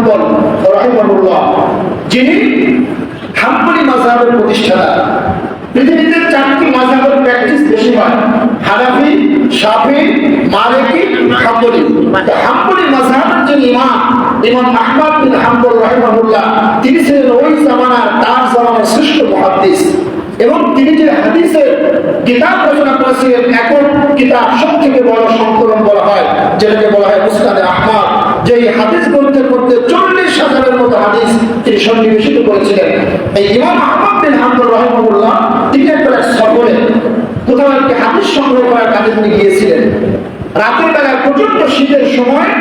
হাম্বল রাহিমাহুল্লাহ, যিনি হাম্বলি মাযহাবের প্রতিষ্ঠাতা। পৃথিবীতে 4টি মাযহাবের প্র্যাকটিস বেশি হয়, হানাফি, শাফি, মালিকি, হাম্বলি। হাম্বলি মাযহাবের যিনি ইমাম আহমদ বিন হাম্বল রাহিমাহুল্লাহ, তিনি ছিলেন ওই জামানার তার জামানার শ্রেষ্ঠ মুহাদ্দিস, এবং তিনি যে হাদিসের কিতাব রচনা করেছিলেন, একক কিতাব সবথেকে বড় সংকলন বলা হয়, যেটাকে বলা হয় মুসনাদে আহমদ, যে হাদিস গ্রন্থের মধ্যে 40,000-এর মতো হাদিস তিনি সন্নিবেশিত করেছিলেন। এই ইমাম আহমদ বিন হাম্বল রাহিমাহুল্লাহ, তিনি একবার সফরে কোথাও একটি হাদিস সংগ্রহ করার কাজে তিনি গিয়েছিলেন। রাতের বেলা প্রচন্ড শীতের সময়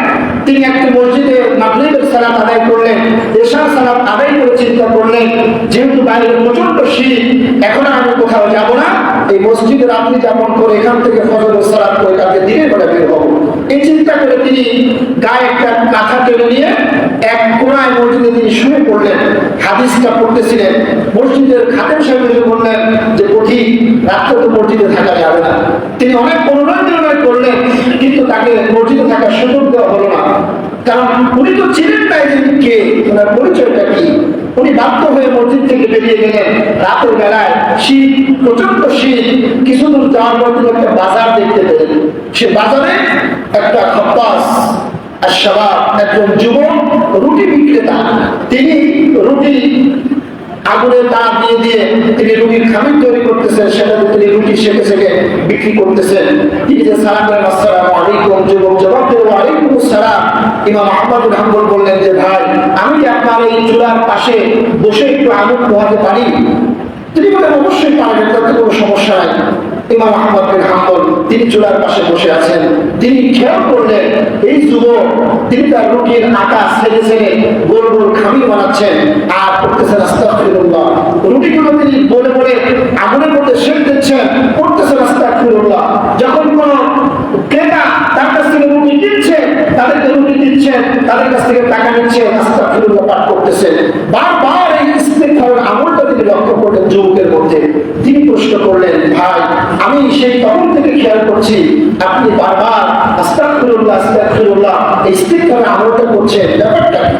তিনি একটি মসজিদে মাগরিবের সালাত আদায় করলেন, এশার সালাত আদায় করে চিন্তা করলেন, যেহেতু বাইরে প্রচন্ড শীত, এখন আমি কোথাও যাব না, এই মসজিদে রাত্রি যাপন করে এখান থেকে ফজরের সালাত করে কালকে দিনের বেলা বের হব। এই চিন্তা করে তিনি গায়ে একটা কাঁথা টেনে নিয়ে এক কোণায় মসজিদে তিনি শুয়ে পড়লেন, হাদিসটা পড়তেছিলেন। মসজিদের খাদেম সাহেব এসে বললেন যে পথিক, রাত্রে তো মসজিদে থাকা যাবে না। তিনি অনেক অনুরোধ করলেন, কিন্তু তাকে মসজিদে থাকার সুযোগ দেওয়া হলো না, কারণ উনি তো ছিলেন না কে, ওনার পরিচয়টা কি। উনি বাধ্য হয়ে মসজিদ থেকে বেরিয়ে গেলেন। রাতের বেলায় শীত, প্রচন্ড শীত। কিছু দূর যাওয়ার পর তিনি একটা বাজার দেখতে পেলেন। সে বাজারে একটা খপ্পাস আর শাবাব, একজন যুবক রুটি বিক্রেতা, তিনি রুটি আগুনে তাপ দিয়ে দিয়ে তিনি রুটির খামির তৈরি করতেছেন, সেটাতে তিনি রুটি সেকে সেকে বিক্রি করতেছেন। তিনি যে সালাম করেন, আসসালামু আলাইকুম, যুবক জবাব দিল ওয়ালাইকুম আসসালাম। ইমাম আহমদ বিন হাম্বল বললেন যে ভাই, আমি কি আপনার এই চুলার পাশে বসে একটু আগুন পোহাতে পারি? তিনি বলেন অবশ্যই পারবেন, তাতে কোনো সমস্যা নাই। ইমাম আহমদ বিন হাম্বল তিনি চুলার পাশে বসে আছেন। তিনি খেয়াল করলেন এই যুবক, তিনি তার রুটির আটা ছেড়ে ছেড়ে গোল গোল খামির বানাচ্ছেন আর করতেছেন আস্তাগফিরুল্লাহ। রুটিগুলো তিনি বলে বলে আগুনের মধ্যে সেঁক দিচ্ছেন, করতেছেন আস্তাগফিরুল্লাহ। যখন কোন ক্রেতা তার কাছ থেকে রুটি কিনছে, তাদেরকে রুটি দিচ্ছেন, তাদের কাছ থেকে টাকা নিচ্ছেন, আস্তাগফিরুল্লাহ পাঠ করতেছেন। বারবার এই ইস্তিগফারের আমলটা তিনি লক্ষ্য করলেন যুবকের মধ্যে। তিনি প্রশ্ন করলেন, ভাই, আমি সেই তখন থেকে খেয়াল করছি আপনি বারবার আস্তাগফিরুল্লাহ আস্তাগফিরুল্লাহ এই ইস্তিগফারের আমলটা করছেন, ব্যাপারটা কি?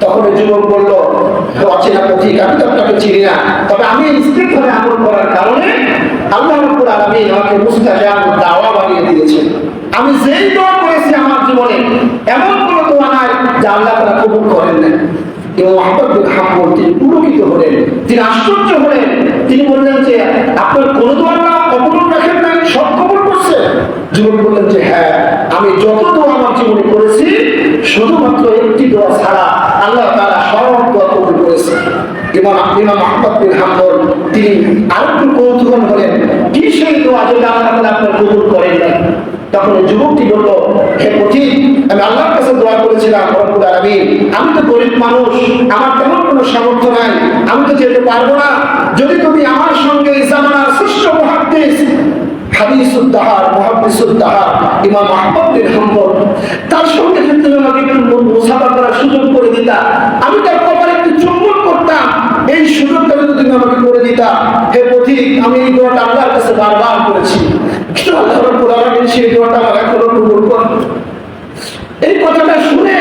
তখন যুবক বলল, অচেনা পথিক, আমি তো আপনাকে চিনি না, তবে আমি ইস্তিগফারে আমল করার কারণে আল্লাহ রাব্বুল আলামিন আমাকে মুস্তাজাব দাওয়া বানিয়ে দিয়েছেন। আমি যেই দোয়া করেছি আমার জীবনে, এমন কোনো দোয়া নাই যা আল্লাহ তাআলা কবুল করেন না। ইমাম আহমদ বিন হাম্বল তিনি পুলকিত হলেন, তিনি আশ্চর্য হলেন। তিনি বললেন যে আপনার কোন দোয়া না কবুল রাখেন নাই, সব কবুল করছে? যুবক বললেন যে হ্যাঁ, আমি যত দোয়া আমার জীবনে করেছি, শুধুমাত্র একটি দোয়া ছাড়া আল্লাহ তাআলা সব দোয়া কবুল করেছে। ইমাম আহমদ বিন হাম্বল তিনি আরেকটু কৌতূহল হলেন, কি সেই দোয়া যেটা আল্লাহ তাআলা আপনার কবুল করেন নাই? তখন যুবকটি বলল, হে পথিক, আমি আল্লাহর কাছে দোয়া করেছিলাম, রব্বুল আলামিন, আমি তো গরিব মানুষ, আমার তেমন কোনো সামর্থ্য নাই, আমি তো যেতে পারবো না। যদি তুমি আমার সঙ্গে জামানার শ্রেষ্ঠ মুহাদ্দিস, হাদিসুদ দাহার, মুহাদ্দিসুদ দাহার ইমাম আহমদ বিন হাম্বল, তার সঙ্গে যদি তুমি আমাকে একটু মুসাফা করার সুযোগ করে দিতা, আমি তার কপালে একটু চুম্বন করতাম, এই সুযোগটা যদি তুমি আমাকে করে দিতা, হে পথিক, আমি এই দোয়াটা আল্লাহর কাছে বারবার করেছি, কিন্তু আল্লাহ রাব্বুল আলামিন সেই দোয়াটা আমার এখনো কবুল করেন। এই কথাটা শুনে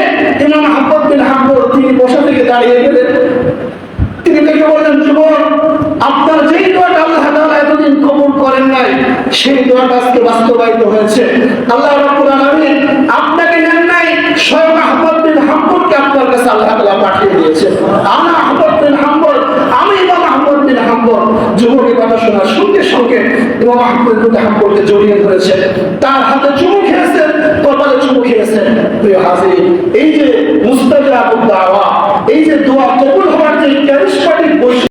ইমাম আহমদ বিন হাম্বল তিনি বসা থেকে দাঁড়িয়ে গেলেন। তিনি দেখে বললেন, যুবক, আপনার যেই দোয়াটা আল্লাহ তাআলা এতদিন কবুল করেন নাই, সেই দোয়াটা আজকে বাস্তবায়িত হয়েছে। আল্লাহ রাব্বুল আলামিন আপনাকে নেন নাই, স্বয়ং আহমদ বিন হাম্বলকে আপনার কাছে আল্লাহ তাআলা পাঠিয়ে দিয়েছেন। আমি আহমদ বিন হাম্বল, আমি ইমাম আহমদ বিন হাম্বল। যুবকের কথা শোনার সঙ্গে সঙ্গে ইমাম আহমদ বিন হাম্বলকে জড়িয়ে ধরেছেন, তার হাতে চুমু খেয়েছেন, কপালে চুমু খেয়েছেন। প্রিয় হাজির, এই যে মুস্তাজাবুদ দাওয়া, এই যে দোয়া কবুল